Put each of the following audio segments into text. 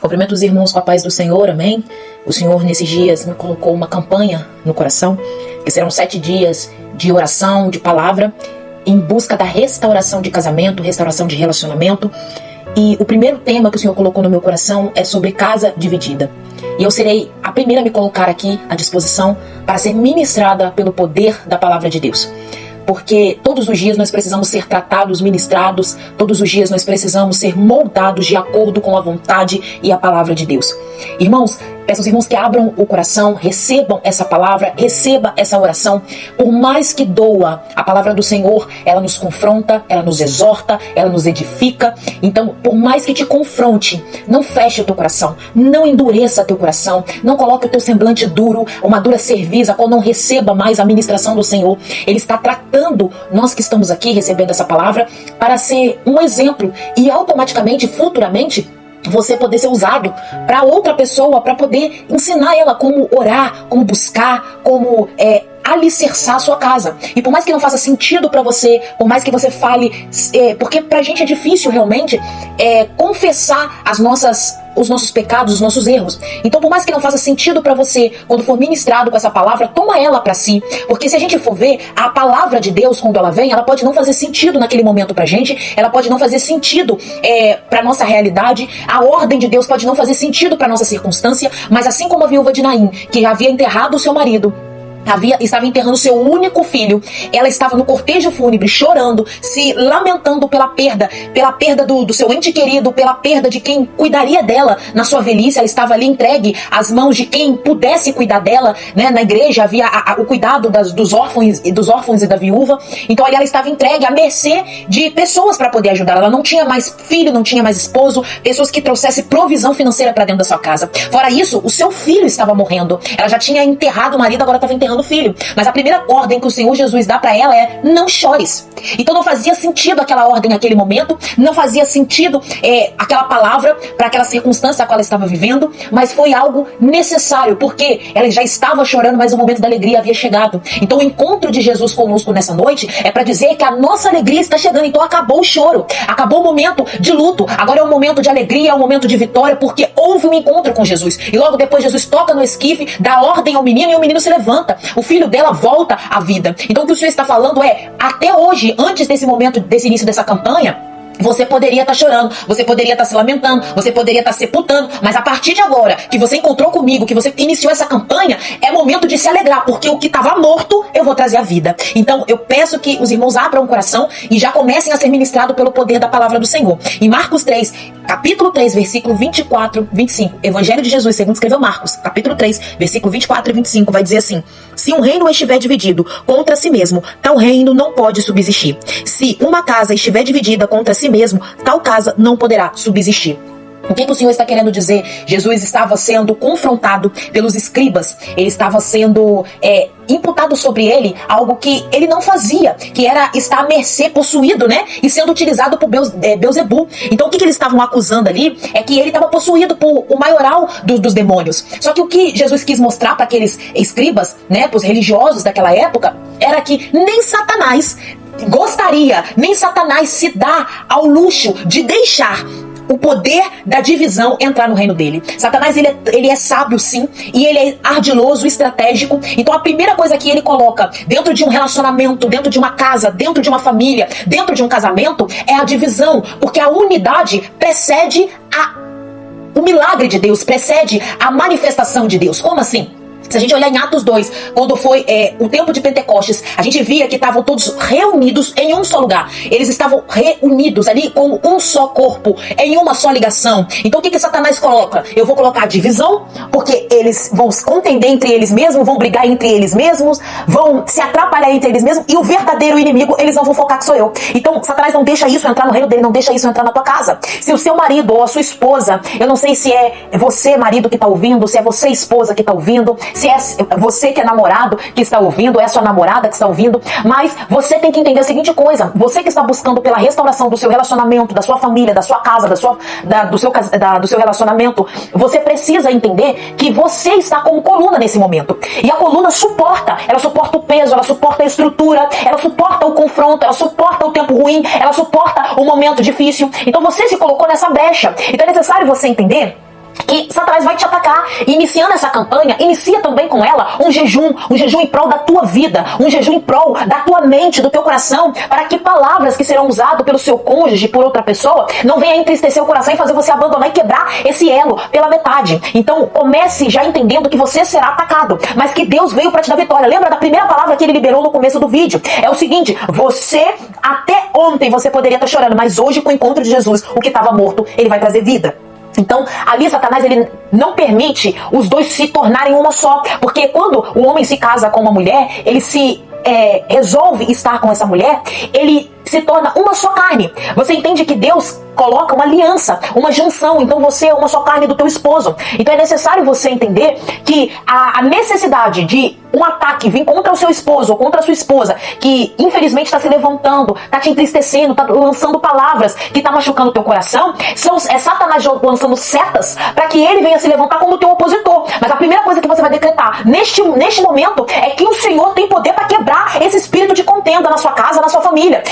Cumprimento os irmãos com a paz do Senhor, amém? O Senhor nesses dias me colocou uma campanha no coração, que serão 7 dias de oração, de palavra, em busca da restauração de casamento, restauração de relacionamento. E o primeiro tema que o Senhor colocou no meu coração é sobre casa dividida. E eu serei a primeira a me colocar aqui à disposição para ser ministrada pelo poder da palavra de Deus. Porque todos os dias nós precisamos ser tratados, ministrados, todos os dias nós precisamos ser moldados de acordo com a vontade e a palavra de Deus. Irmãos, peço aos irmãos que abram o coração, recebam essa palavra, receba essa oração. Por mais que doa, a palavra do Senhor, ela nos confronta, ela nos exorta, ela nos edifica. Então, por mais que te confronte, não feche o teu coração, não endureça teu coração, não coloque o teu semblante duro, uma dura cerviz, a qual não receba mais a ministração do Senhor. Ele está tratando nós que estamos aqui recebendo essa palavra para ser um exemplo e automaticamente, futuramente, você poder ser usado para outra pessoa, para poder ensinar ela como orar, como buscar, como alicerçar a sua casa. E por mais que não faça sentido para você, por mais que você fale, porque pra gente é difícil realmente confessar os nossos pecados, os nossos erros. Então, por mais que não faça sentido para você, quando for ministrado com essa palavra, toma ela para si. Porque se a gente for ver, a palavra de Deus, quando ela vem, ela pode não fazer sentido naquele momento pra gente, ela pode não fazer sentido pra nossa realidade, a ordem de Deus pode não fazer sentido pra nossa circunstância, mas assim como a viúva de Naim, que havia enterrado o seu marido, estava enterrando seu único filho, ela estava no cortejo fúnebre chorando, se lamentando pela perda do seu ente querido, pela perda de quem cuidaria dela na sua velhice. Ela estava ali entregue às mãos de quem pudesse cuidar dela, né? Na igreja havia o cuidado dos órfãos e da viúva. Então ali ela estava entregue à mercê de pessoas para poder ajudar. Ela não tinha mais filho, não tinha mais esposo, pessoas que trouxessem provisão financeira para dentro da sua casa. Fora isso, o seu filho estava morrendo. Ela já tinha enterrado o marido, agora estava enterrando o filho. Mas a primeira ordem que o Senhor Jesus dá para ela é: não chores. Então não fazia sentido aquela ordem naquele momento, não fazia sentido aquela palavra para aquela circunstância a qual ela estava vivendo, mas foi algo necessário, porque ela já estava chorando, mas o momento da alegria havia chegado. Então o encontro de Jesus conosco nessa noite é para dizer que a nossa alegria está chegando. Então acabou o choro, acabou o momento de luto, agora é um momento de alegria, é um momento de vitória, porque houve um encontro com Jesus. E logo depois Jesus toca no esquife, dá ordem ao menino e o menino se levanta. O filho dela volta à vida. Então o que o Senhor está falando é, até hoje, antes desse momento, desse início dessa campanha, você poderia estar chorando, você poderia estar se lamentando, você poderia estar sepultando, mas a partir de agora, que você encontrou comigo, que você iniciou essa campanha, é momento de se alegrar, porque o que estava morto, eu vou trazer à vida. Então, eu peço que os irmãos abram o coração e já comecem a ser ministrados pelo poder da palavra do Senhor. Em Marcos 3, capítulo 3, versículo 24, 25, Evangelho de Jesus, segundo escreveu Marcos, capítulo 3, versículo 24 e 25, vai dizer assim: se um reino estiver dividido contra si mesmo, tal reino não pode subsistir. Se uma casa estiver dividida contra si mesmo, tal casa não poderá subsistir. O que o Senhor está querendo dizer? Jesus estava sendo confrontado pelos escribas. Ele estava sendo imputado sobre ele algo que ele não fazia, que era estar à mercê, possuído, né? E sendo utilizado por Belzebu. Então o que eles estavam acusando ali é que ele estava possuído por o maioral dos demônios. Só que o que Jesus quis mostrar para aqueles escribas, né, para os religiosos daquela época, era que nem Satanás gostaria, nem Satanás se dá ao luxo de deixar o poder da divisão entrar no reino dele. Satanás, ele é sábio sim, e ele é ardiloso, estratégico. Então a primeira coisa que ele coloca dentro de um relacionamento, dentro de uma casa, dentro de uma família, dentro de um casamento, é a divisão, porque a unidade precede o milagre de Deus, precede a manifestação de Deus. Como assim? Se a gente olhar em Atos 2, quando foi o tempo de Pentecostes, a gente via que estavam todos reunidos em um só lugar. Eles estavam reunidos ali com um só corpo, em uma só ligação. Então o que Satanás coloca? Eu vou colocar a divisão, porque eles vão se contender entre eles mesmos, vão brigar entre eles mesmos, vão se atrapalhar entre eles mesmos, e o verdadeiro inimigo, eles não vão focar que sou eu. Então Satanás não deixa isso entrar no reino dele, não deixa isso entrar na tua casa. Se o seu marido ou a sua esposa, eu não sei se é você marido que está ouvindo, se é você esposa que está ouvindo, se é você que é namorado que está ouvindo, é sua namorada que está ouvindo, mas você tem que entender a seguinte coisa: você que está buscando pela restauração do seu relacionamento, da sua família, da sua casa, do seu relacionamento, você precisa entender que você está como coluna nesse momento. E a coluna ela suporta o peso, ela suporta a estrutura, ela suporta o confronto, ela suporta o tempo ruim, ela suporta o momento difícil. Então você se colocou nessa brecha. Então é necessário você entender que Satanás vai te atacar. E iniciando essa campanha, inicia também com ela um jejum em prol da tua vida, um jejum em prol da tua mente, do teu coração, para que palavras que serão usadas pelo seu cônjuge, por outra pessoa, não venha entristecer o coração e fazer você abandonar e quebrar esse elo pela metade. Então comece já entendendo que você será atacado, mas que Deus veio para te dar vitória. Lembra da primeira palavra que ele liberou no começo do vídeo? É o seguinte: você, até ontem você poderia estar chorando, mas hoje com o encontro de Jesus, o que estava morto, ele vai trazer vida. Então, ali Satanás, ele não permite os dois se tornarem uma só. Porque quando o homem se casa com uma mulher, ele se resolve estar com essa mulher, ele se torna uma só carne. Você entende que Deus coloca uma aliança, uma junção. Então você é uma só carne do teu esposo. Então é necessário você entender que a necessidade de um ataque vir contra o seu esposo ou contra a sua esposa, que infelizmente está se levantando, está te entristecendo, está lançando palavras que está machucando o teu coração, é Satanás lançando setas para que ele venha se levantar como teu opositor. Mas a primeira coisa que você vai decretar neste momento é que o Senhor tem poder para quebrar esse espírito de contenda na sua casa, na sua família.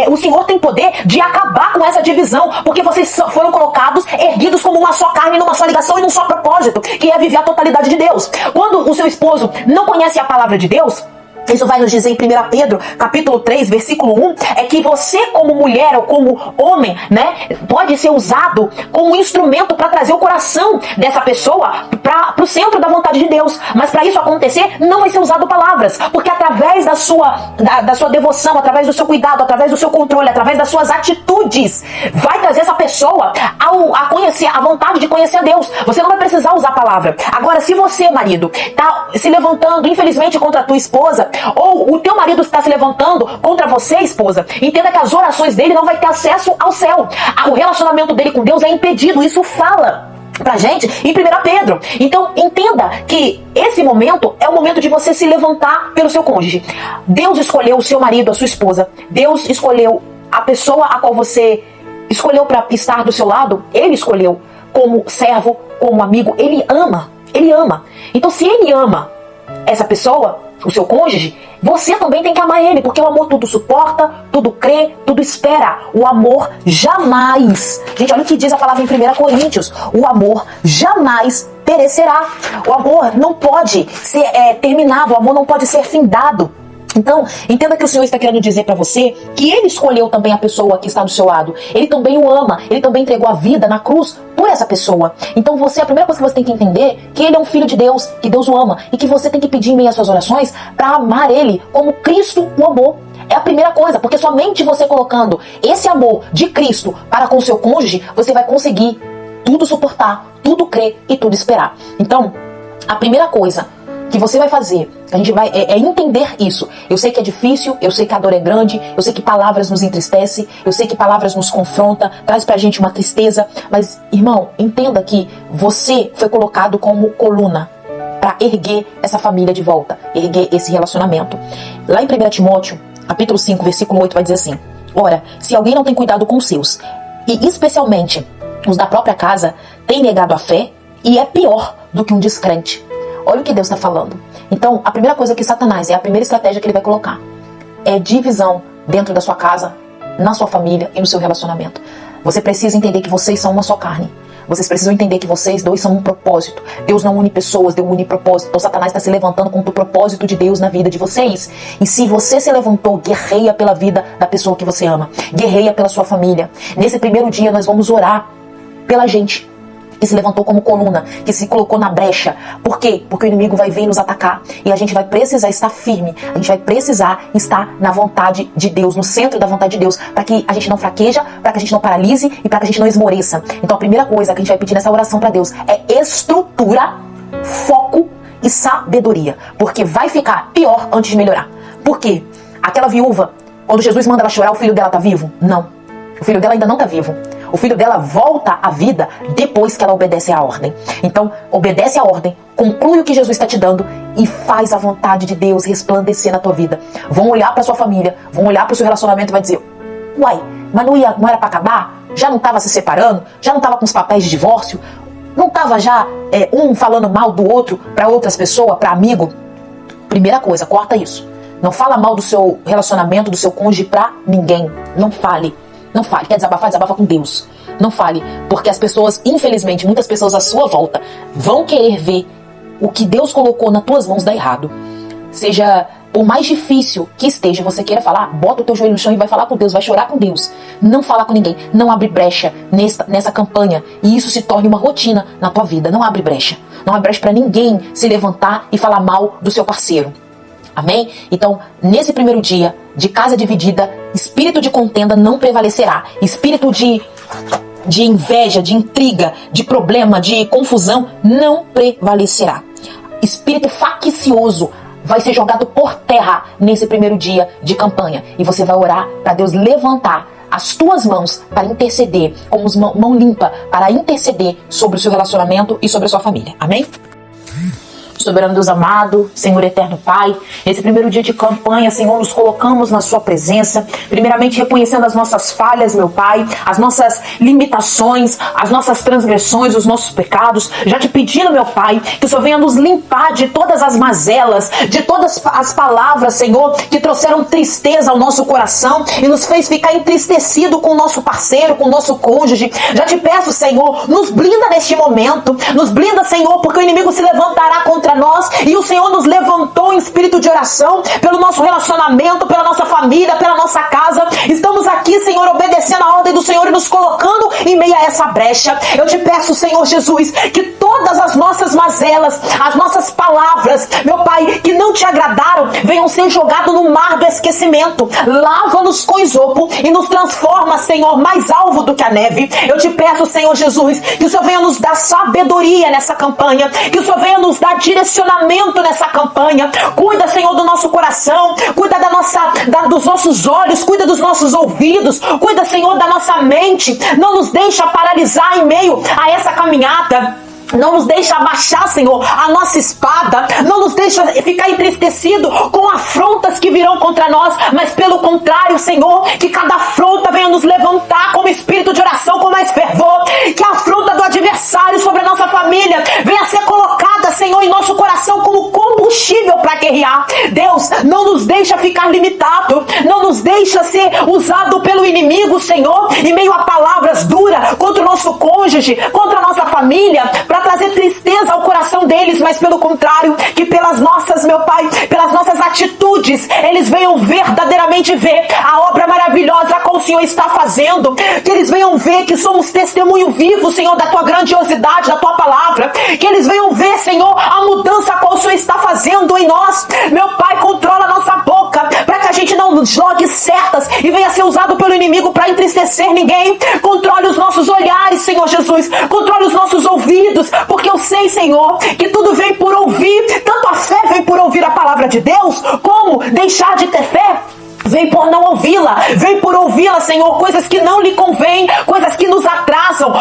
O Senhor tem poder de acabar com essa divisão, porque vocês foram colocados, erguidos como uma só carne, numa só ligação e num só propósito, que é viver a totalidade de Deus. Quando o seu esposo não conhece a palavra de Deus, isso vai nos dizer em 1 Pedro, capítulo 3, versículo 1, é que você como mulher ou como homem, né, pode ser usado como instrumento para trazer o coração dessa pessoa para o centro da vontade de Deus. Mas para isso acontecer, não vai ser usado palavras, porque através da sua devoção, através do seu cuidado, através do seu controle, através das suas atitudes, vai trazer essa pessoa a conhecer, a vontade de conhecer a Deus. Você não vai precisar usar a palavra. Agora, se você, marido, está se levantando, infelizmente, contra a tua esposa, ou o teu marido está se levantando contra você, esposa, entenda que as orações dele não vai ter acesso ao céu. O relacionamento dele com Deus é impedido. Isso fala pra gente em 1 Pedro. Então entenda que esse momento é o momento de você se levantar pelo seu cônjuge. Deus escolheu o seu marido, a sua esposa. Deus escolheu a pessoa a qual você escolheu para estar do seu lado. Ele escolheu como servo, como amigo. Ele ama. Então se ele ama essa pessoa, o seu cônjuge, você também tem que amar ele, porque o amor tudo suporta, tudo crê, tudo espera. O amor jamais... Gente, olha o que diz a palavra em 1 Coríntios. O amor jamais perecerá. O amor não pode ser terminado, o amor não pode ser findado. Então, entenda que o Senhor está querendo dizer para você que Ele escolheu também a pessoa que está do seu lado. Ele também o ama. Ele também entregou a vida na cruz por essa pessoa. Então a primeira coisa que você tem que entender é que Ele é um filho de Deus, que Deus o ama. E que você tem que pedir em meio às suas orações para amar Ele como Cristo o amou. É a primeira coisa, porque somente você colocando esse amor de Cristo para com o seu cônjuge, você vai conseguir tudo suportar, tudo crer e tudo esperar. Então, a primeira coisa que você vai fazer, a gente vai entender isso. Eu sei que é difícil, eu sei que a dor é grande, eu sei que palavras nos entristecem, eu sei que palavras nos confrontam, traz pra gente uma tristeza, mas, irmão, entenda que você foi colocado como coluna para erguer essa família de volta, erguer esse relacionamento. Lá em 1 Timóteo, capítulo 5, versículo 8, vai dizer assim: ora, se alguém não tem cuidado com os seus, e especialmente os da própria casa, tem negado a fé e é pior do que um descrente. Olha o que Deus está falando. Então, a primeira coisa que Satanás, a primeira estratégia que ele vai colocar é divisão dentro da sua casa, na sua família e no seu relacionamento. Você precisa entender que vocês são uma só carne. Vocês precisam entender que vocês dois são um propósito. Deus não une pessoas, Deus une propósito. Então Satanás está se levantando contra o propósito de Deus na vida de vocês. E se você se levantou, guerreia pela vida da pessoa que você ama. Guerreia pela sua família. Nesse primeiro dia nós vamos orar pela gente que se levantou como coluna, que se colocou na brecha. Por quê? Porque o inimigo vai vir nos atacar e a gente vai precisar estar firme, a gente vai precisar estar na vontade de Deus, no centro da vontade de Deus, para que a gente não fraqueja, para que a gente não paralise e para que a gente não esmoreça. Então a primeira coisa que a gente vai pedir nessa oração para Deus é estrutura, foco e sabedoria, porque vai ficar pior antes de melhorar. Por quê? Aquela viúva, quando Jesus manda ela chorar, o filho dela está vivo? Não. O filho dela ainda não está vivo. O filho dela volta à vida depois que ela obedece à ordem. Então, obedece à ordem, conclui o que Jesus está te dando e faz a vontade de Deus resplandecer na tua vida. Vão olhar para sua família, vão olhar para o seu relacionamento e vai dizer: uai, mas não era para acabar? Já não estava se separando? Já não estava com os papéis de divórcio? Não estava já um falando mal do outro para outras pessoas, para amigo? Primeira coisa, corta isso. Não fala mal do seu relacionamento, do seu cônjuge para ninguém. Não fale. Não fale. Quer desabafar? Desabafa com Deus. Não fale, porque as pessoas, infelizmente, muitas pessoas à sua volta vão querer ver o que Deus colocou nas tuas mãos dar errado. Seja por mais difícil que esteja, você queira falar, bota o teu joelho no chão e vai falar com Deus, vai chorar com Deus. Não falar com ninguém, não abre brecha nessa campanha e isso se torne uma rotina na tua vida. Não abre brecha. Não abre brecha para ninguém se levantar e falar mal do seu parceiro. Amém? Então, nesse primeiro dia de casa dividida, espírito de contenda não prevalecerá. Espírito de inveja, de intriga, de problema, de confusão não prevalecerá. Espírito faccioso vai ser jogado por terra nesse primeiro dia de campanha. E você vai orar para Deus levantar as tuas mãos para interceder, como mão limpa, para interceder sobre o seu relacionamento e sobre a sua família. Amém? Soberano Deus amado, Senhor eterno Pai, nesse primeiro dia de campanha, Senhor, nos colocamos na sua presença, primeiramente reconhecendo as nossas falhas, meu Pai, as nossas limitações, as nossas transgressões, os nossos pecados, já te pedindo, meu Pai, que o Senhor venha nos limpar de todas as mazelas, de todas as palavras, Senhor, que trouxeram tristeza ao nosso coração e nos fez ficar entristecido com o nosso parceiro, com o nosso cônjuge. Já te peço, Senhor, nos blinda neste momento, nos blinda, Senhor, porque o inimigo se levantará contra nós, e o Senhor nos levantou em espírito de oração pelo nosso relacionamento, pela nossa família, pela nossa casa. Estamos aqui, Senhor, obedecendo a ordem do Senhor e nos colocando em meio a essa brecha. Eu te peço, Senhor Jesus, que todas as nossas mazelas, as nossas palavras, meu Pai, que não te agradaram, venham ser jogadas no mar do esquecimento. Lava-nos com isopo e nos transforma, Senhor, mais alvo do que a neve. Eu te peço, Senhor Jesus, que o Senhor venha nos dar sabedoria nessa campanha, que o Senhor venha nos dar direcionamento nessa campanha. Cuida, Senhor, do nosso coração, cuida dos nossos olhos, cuida dos nossos ouvidos, cuida, Senhor, da nossa mente. Não nos deixa paralisar em meio a essa caminhada. Não nos deixa abaixar, Senhor, a nossa espada. Não nos deixa ficar entristecido com afrontas que virão contra nós. Mas pelo contrário, Senhor, que cada afronta venha nos levantar como espírito de oração com mais fervor. Que a afronta do adversário sobre a nossa família venha ser colocada, Senhor, em nosso coração como combustível para guerrear. Deus, não nos deixa ficar limitado. Não nos deixa ser usado pelo inimigo, Senhor, em meio a palavras duras contra o nosso cônjuge, contra a nossa família, para trazer tristeza ao coração deles, mas pelo contrário, que pelas nossas, meu Pai, pelas nossas atitudes, eles venham verdadeiramente ver a obra maravilhosa que o Senhor está fazendo, que eles venham ver que somos testemunho vivo, Senhor, da tua grandiosidade, da tua palavra, que eles venham ver, Senhor, a mudança que o Senhor está fazendo em nós. Meu Pai, controla a nossa boca, para que a gente não jogue setas e venha ser usado pelo inimigo para entristecer ninguém. Controle os nossos olhares, Senhor Jesus, controle os nossos ouvidos, porque eu sei, Senhor, que tudo vem por ouvir. Tanto a fé vem por ouvir a palavra de Deus, como deixar de ter fé vem por não ouvi-la, vem por ouvi-la, Senhor, coisas que não lhe convêm, coisas que nos atrasam,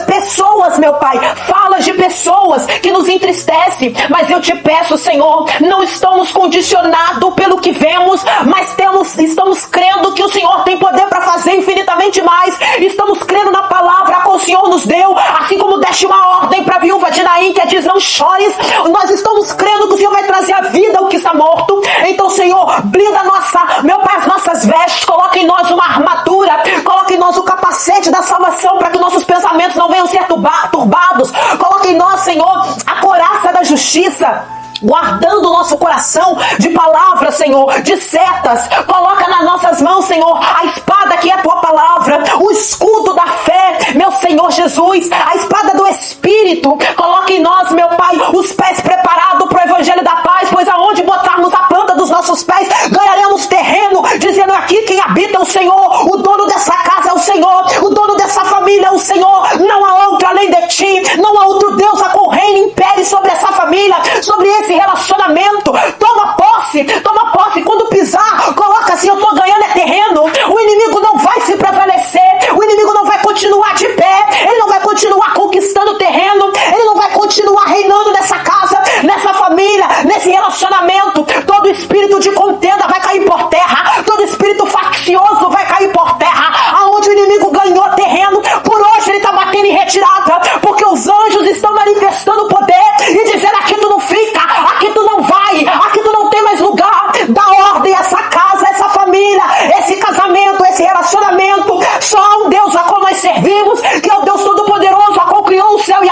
pessoas, meu Pai, falas de pessoas que nos entristecem, mas eu te peço, Senhor, não estamos condicionados pelo que vemos, mas estamos crendo que o Senhor tem poder para fazer infinitamente mais, estamos crendo na palavra que o Senhor nos deu, assim como deste uma ordem para a viúva de Naim, que diz, não chores, nós estamos crendo que o Senhor vai trazer à vida o que está morto. Então, Senhor, blinda meu Pai, as nossas vestes, coloca em nós uma armadura, coloca em nós o capacete da salvação, para que nossos pensamentos não venham ser turbados, coloca em nós, Senhor, a couraça da justiça, guardando o nosso coração de palavras, Senhor, de setas. Coloca nas nossas mãos, Senhor, a espada que é a tua palavra, o escudo da fé, meu Senhor Jesus, a espada do Espírito. Coloca em nós, meu Pai, os pés preparados para o evangelho da paz, pois aonde botarmos a planta dos nossos pés, ganharemos terreno, dizendo aqui quem habita é o Senhor, o dono dessa casa é o Senhor, o dono dessa família é o Senhor, não há outro além de ti, não há outro Deus a qual reine e impere sobre essa família, sobre esse relacionamento. Toma posse, quando pisar, coloca assim, eu tô ganhando é terreno, o inimigo não vai se prevalecer, o inimigo não vai continuar de pé, ele não vai continuar conquistando terreno, ele não vai continuar reinando nessa casa, nessa família, nesse relacionamento. Todo espírito de contenda vai cair por terra, todo espírito faccioso vai cair por terra, aonde o inimigo ganhou terreno, por hoje ele está batendo em retirada, porque os anjos estão manifestando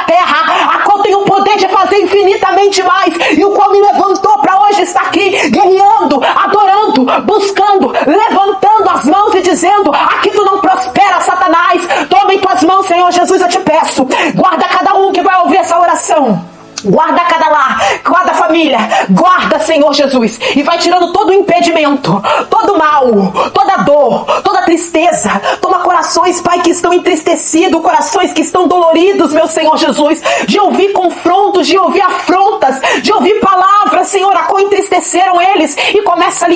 terra, a qual tem o poder de fazer infinitamente mais, e o qual me levantou para hoje estar aqui, guerreando, adorando, buscando, levantando as mãos e dizendo: aqui tu não prospera, Satanás. Toma em tuas mãos, Senhor Jesus, eu te peço. Guarda cada um que vai ouvir essa oração. Guarda cada lar, guarda a família, guarda, Senhor Jesus, e vai tirando todo o impedimento, todo o mal, toda a dor, toda a tristeza. Toma corações, Pai, que estão entristecidos, corações que estão doloridos, meu Senhor Jesus, de ouvir confrontos, de ouvir afrontas, de ouvir palavras, Senhor, a qual entristeceram eles, e começa a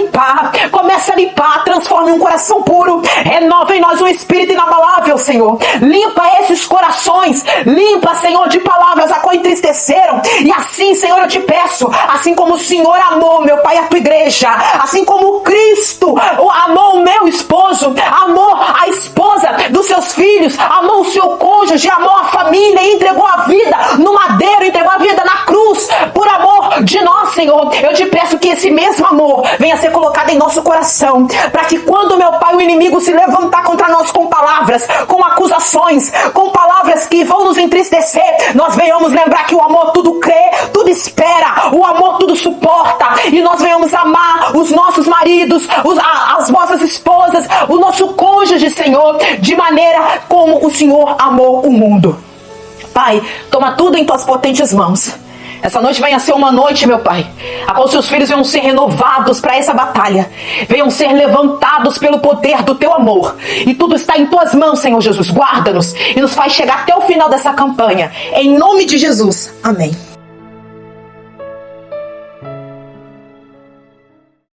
limpar, transforma em um coração puro, renova em nós um espírito inabalável, Senhor. Limpa esses corações, limpa, Senhor, de palavras a qual entristeceram. E assim, Senhor, eu te peço, assim como o Senhor amou, meu Pai, a tua igreja, assim como Cristo amou o meu esposo, amou a esposa dos seus filhos, amou o seu cônjuge, amou a família e entregou a vida no madeiro, entregou a vida na cruz, por amor de nós, Senhor, eu te peço que esse mesmo amor venha a ser colocado em nosso coração, para que quando, meu Pai, o inimigo se levantar contra nós com palavras, com acusações, com palavras que vão nos entristecer, nós venhamos lembrar que o amor tudo crê, tudo espera, o amor tudo suporta, e nós venhamos amar os nossos maridos, as nossas esposas, o nosso cônjuge, Senhor, de maneira como o Senhor amou o mundo. Pai, toma tudo em tuas potentes mãos. Essa noite venha ser uma noite, meu Pai, a qual seus filhos venham ser renovados para essa batalha, venham ser levantados pelo poder do teu amor, e tudo está em tuas mãos, Senhor Jesus. Guarda-nos e nos faz chegar até o final dessa campanha, em nome de Jesus, amém.